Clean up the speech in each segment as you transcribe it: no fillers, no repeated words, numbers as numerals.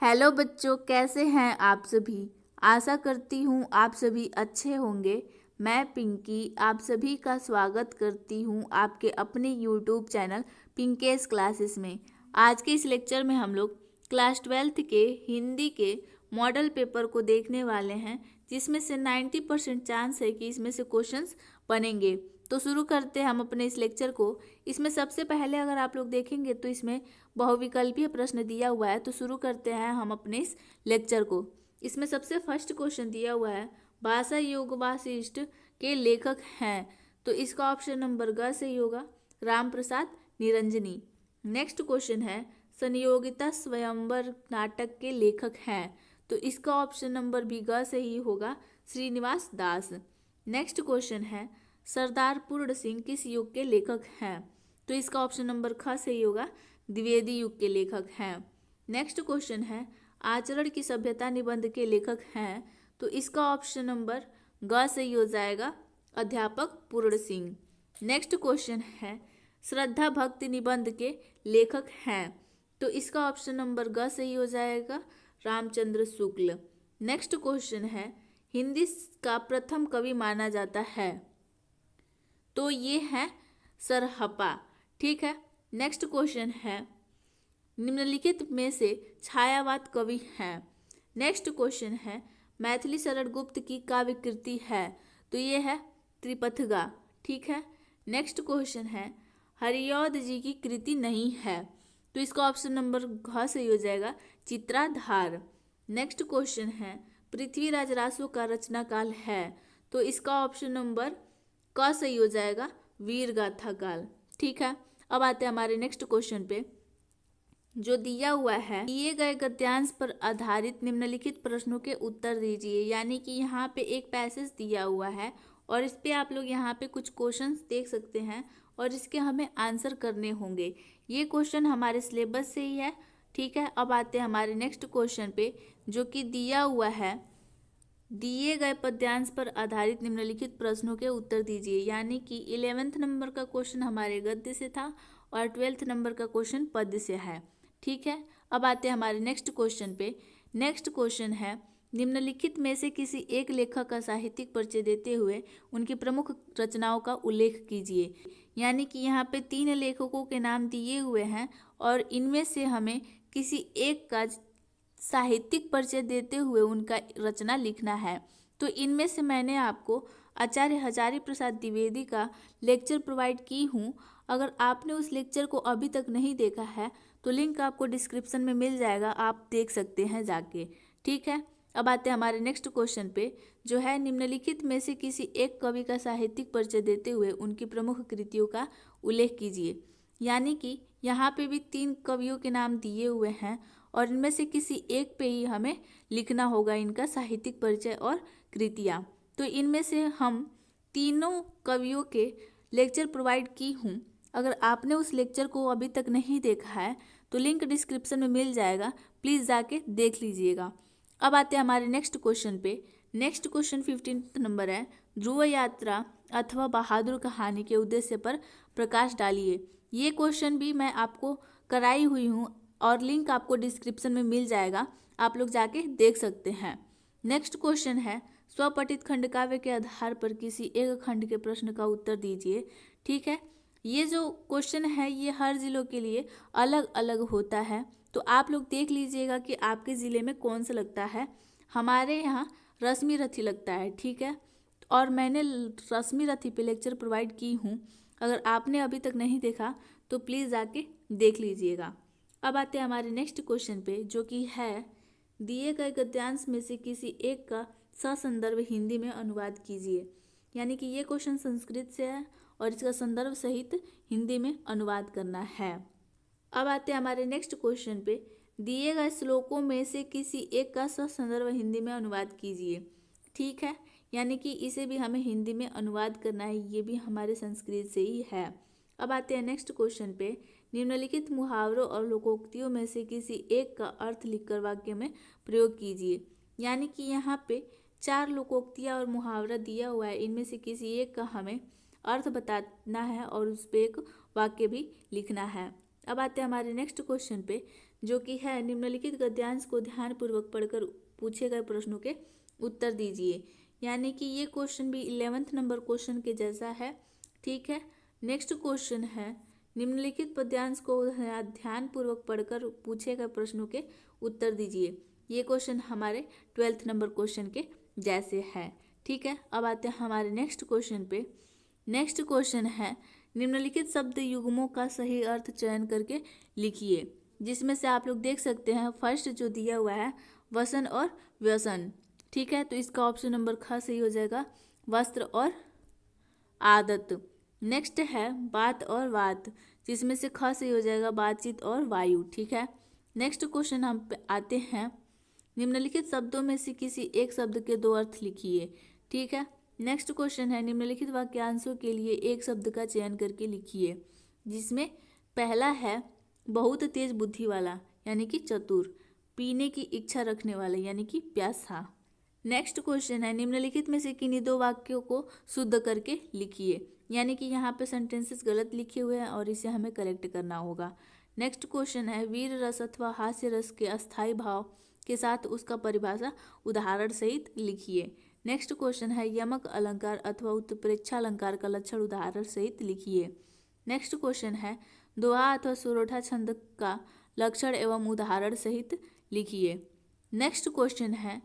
Hello बच्चों, कैसे हैं आप सभी। आशा करती हूँ आप सभी अच्छे होंगे। मैं पिंकी आप सभी का स्वागत करती हूँ आपके अपने यूट्यूब चैनल पिंकेस क्लासेस में। आज के इस लेक्चर में हम लोग क्लास 12th के हिंदी के मॉडल पेपर को देखने वाले हैं, जिसमें से 90% चांस है कि इसमें से क्वेश्चंस बनेंगे। तो शुरू करते हैं हम अपने इस लेक्चर को। इसमें सबसे पहले अगर आप लोग देखेंगे तो इसमें बहुविकल्पीय प्रश्न दिया हुआ है। तो शुरू करते हैं हम अपने इस लेक्चर को। इसमें सबसे फर्स्ट क्वेश्चन दिया हुआ है, भाषा योग वासिष्ठ के लेखक हैं। तो इसका ऑप्शन नंबर ग सही होगा, राम प्रसाद निरंजनी। नेक्स्ट क्वेश्चन है, संयोगिता स्वयंवर नाटक के लेखक हैं। तो इसका ऑप्शन नंबर भी ग सही होगा, श्रीनिवास दास। नेक्स्ट क्वेश्चन है, सरदार पूर्ण सिंह किस युग के लेखक हैं। तो इसका ऑप्शन नंबर ख सही होगा, द्विवेदी युग के लेखक हैं। नेक्स्ट क्वेश्चन है, आचरण की सभ्यता निबंध के लेखक हैं। तो इसका ऑप्शन नंबर ग सही हो जाएगा, अध्यापक पूर्ण सिंह। नेक्स्ट क्वेश्चन है, श्रद्धा भक्ति निबंध के लेखक हैं। तो इसका ऑप्शन नंबर ग सही हो जाएगा, रामचंद्र शुक्ल। नेक्स्ट क्वेश्चन है, हिंदी का प्रथम कवि माना जाता है। तो ये है सरहपा। ठीक है। नेक्स्ट क्वेश्चन है, निम्नलिखित में से छायावाद कवि हैं। नेक्स्ट क्वेश्चन है, मैथिली शरण गुप्त की काव्य कृति है। तो ये है त्रिपथगा। ठीक है। नेक्स्ट क्वेश्चन है, हरिऔध जी की कृति नहीं है। तो इसका ऑप्शन नंबर घ सही हो जाएगा, चित्राधार। नेक्स्ट क्वेश्चन है, पृथ्वीराज रासो का रचना काल है। तो इसका ऑप्शन नंबर क सही हो जाएगा, वीर गाथा काल। ठीक है। अब आते हैं हमारे नेक्स्ट क्वेश्चन पे, जो दिया हुआ है, दिए गए गद्यांश पर आधारित निम्नलिखित प्रश्नों के उत्तर दीजिए। यानी कि यहाँ पे एक पैसेज दिया हुआ है और इस पे आप लोग यहाँ पे कुछ क्वेश्चंस देख सकते हैं और इसके हमें आंसर करने होंगे। ये क्वेश्चन हमारे सिलेबस से ही है। ठीक है। अब आते हैं हमारे नेक्स्ट क्वेश्चन पे, जो कि दिया हुआ है, दिए गए पद्यांश पर आधारित निम्नलिखित प्रश्नों के उत्तर दीजिए। यानी कि 11th नंबर का क्वेश्चन हमारे गद्य से था और 12th नंबर का क्वेश्चन पद्य से है। ठीक है। अब आते हैं हमारे नेक्स्ट क्वेश्चन पे। नेक्स्ट क्वेश्चन है, निम्नलिखित में से किसी एक लेखक का साहित्यिक परिचय देते हुए उनकी प्रमुख रचनाओं का उल्लेख कीजिए। यानी कि यहाँ पे 3 लेखकों के नाम दिए हुए हैं और इनमें से हमें किसी एक का साहित्यिक परिचय देते हुए उनका रचना लिखना है। तो इनमें से मैंने आपको आचार्य हजारी प्रसाद द्विवेदी का लेक्चर प्रोवाइड की हूँ। अगर आपने उस लेक्चर को अभी तक नहीं देखा है तो लिंक आपको डिस्क्रिप्शन में मिल जाएगा, आप देख सकते हैं जाके। ठीक है। अब आते हैं हमारे नेक्स्ट क्वेश्चन पे, जो है, निम्नलिखित में से किसी एक कवि का साहित्यिक परिचय देते हुए उनकी प्रमुख कृतियों का उल्लेख कीजिए। यानी कि यहाँ पे भी 3 कवियों के नाम दिए हुए हैं और इनमें से किसी एक पे ही हमें लिखना होगा इनका साहित्यिक परिचय और कृतियाँ। तो इनमें से हम तीनों कवियों के लेक्चर प्रोवाइड की हूँ। अगर आपने उस लेक्चर को अभी तक नहीं देखा है तो लिंक डिस्क्रिप्शन में मिल जाएगा, प्लीज़ जाके देख लीजिएगा। अब आते हैं हमारे नेक्स्ट क्वेश्चन पे। नेक्स्ट क्वेश्चन 15th नंबर है, ध्रुव यात्रा अथवा बहादुर कहानी के उद्देश्य पर प्रकाश डालिए। ये क्वेश्चन भी मैं आपको कराई हुई हूँ और लिंक आपको डिस्क्रिप्शन में मिल जाएगा, आप लोग जाके देख सकते हैं। नेक्स्ट क्वेश्चन है, स्वपठित खंड काव्य के आधार पर किसी एक खंड के प्रश्न का उत्तर दीजिए। ठीक है। ये जो क्वेश्चन है ये हर जिलों के लिए अलग अलग होता है, तो आप लोग देख लीजिएगा कि आपके ज़िले में कौन सा लगता है। हमारे यहाँ रश्मि रथी लगता है। ठीक है। और मैंने रश्मि रथी पे लेक्चर प्रोवाइड की हूँ, अगर आपने अभी तक नहीं देखा तो प्लीज़ जाके देख लीजिएगा। अब आते हैं हमारे नेक्स्ट क्वेश्चन पे, जो कि है, दिए गए गद्यांश में से किसी एक का ससंदर्भ हिंदी में अनुवाद कीजिए। यानी कि ये क्वेश्चन संस्कृत से है और इसका संदर्भ सहित हिंदी में अनुवाद करना है। अब आते हैं हमारे नेक्स्ट क्वेश्चन पे, दिए गए श्लोकों में से किसी एक का ससंदर्भ हिंदी में अनुवाद कीजिए। ठीक है। यानी कि इसे भी हमें हिंदी में अनुवाद करना है, ये भी हमारे संस्कृत से ही है। अब आते हैं नेक्स्ट क्वेश्चन पे, निम्नलिखित मुहावरों और लोकोक्तियों में से किसी एक का अर्थ लिखकर वाक्य में प्रयोग कीजिए। यानी कि यहाँ पे 4 लोकोक्तियाँ और मुहावरा दिया हुआ है, इनमें से किसी एक का हमें अर्थ बताना है और उस पर एक वाक्य भी लिखना है। अब आते हैं हमारे नेक्स्ट क्वेश्चन पे, जो कि है निम्नलिखित गद्यांश को ध्यानपूर्वक पढ़कर पूछे गए प्रश्नों के उत्तर दीजिए। यानी कि ये क्वेश्चन भी 11th नंबर क्वेश्चन के जैसा है। ठीक है, नेक्स्ट क्वेश्चन है निम्नलिखित पद्यांश को ध्यानपूर्वक पढ़कर पूछे गए प्रश्नों के उत्तर दीजिए। ये क्वेश्चन हमारे 12th नंबर क्वेश्चन के जैसे है। ठीक है, अब आते हैं हमारे नेक्स्ट क्वेश्चन पे। नेक्स्ट क्वेश्चन है निम्नलिखित शब्द युग्मों का सही अर्थ चयन करके लिखिए, जिसमें से आप लोग देख सकते हैं फर्स्ट जो दिया हुआ है वसन और व्यसन। ठीक है, तो इसका ऑप्शन नंबर ख सही हो जाएगा, वस्त्र और आदत। नेक्स्ट है बात और वात, जिसमें से ख सही हो जाएगा, बातचीत और वायु। ठीक है, नेक्स्ट क्वेश्चन हम पे आते हैं निम्नलिखित शब्दों में से किसी एक शब्द के दो अर्थ लिखिए। ठीक है, नेक्स्ट क्वेश्चन है निम्नलिखित वाक्यांशों के लिए एक शब्द का चयन करके लिखिए, जिसमें पहला है बहुत तेज बुद्धि वाला यानी कि चतुर, पीने की इच्छा रखने वाला यानी कि प्यासा। नेक्स्ट क्वेश्चन है निम्नलिखित में से किन्हीं दो वाक्यों को शुद्ध करके लिखिए, यानी कि यहाँ पे सेंटेंसेस गलत लिखे हुए हैं और इसे हमें करेक्ट करना होगा। नेक्स्ट क्वेश्चन है वीर रस अथवा हास्य रस के अस्थायी भाव के साथ उसका परिभाषा उदाहरण सहित लिखिए। नेक्स्ट क्वेश्चन है यमक अलंकार अथवा उत्प्रेक्षा अलंकार का लक्षण उदाहरण सहित लिखिए। नेक्स्ट क्वेश्चन है दोहा अथवा सुरोठा छंद का लक्षण एवं उदाहरण सहित लिखिए। नेक्स्ट क्वेश्चन है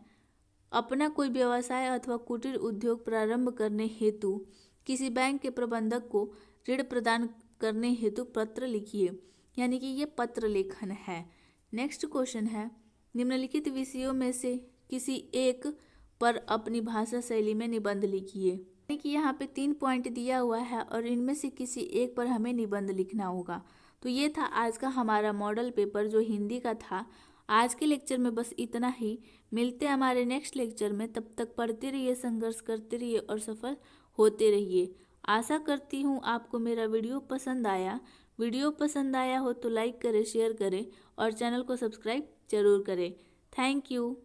अपना कोई व्यवसाय अथवा कुटीर उद्योग प्रारंभ करने हेतु किसी बैंक के प्रबंधक को ऋण प्रदान करने हेतु पत्र लिखिए, यानी कि ये पत्र लेखन है। नेक्स्ट क्वेश्चन है निम्नलिखित विषयों में से किसी एक पर अपनी भाषा शैली में निबंध लिखिए, यानी कि यहाँ पे 3 पॉइंट दिया हुआ है और इनमें से किसी एक पर हमें निबंध लिखना होगा। तो ये था आज का हमारा मॉडल पेपर जो हिंदी का था। आज के लेक्चर में बस इतना ही। मिलते हैं हमारे नेक्स्ट लेक्चर में, तब तक पढ़ते रहिए, संघर्ष करते रहिए और सफल होते रहिए। आशा करती हूँ आपको मेरा वीडियो पसंद आया। वीडियो पसंद आया हो तो लाइक करें, शेयर करें और चैनल को सब्सक्राइब जरूर करें। Thank you.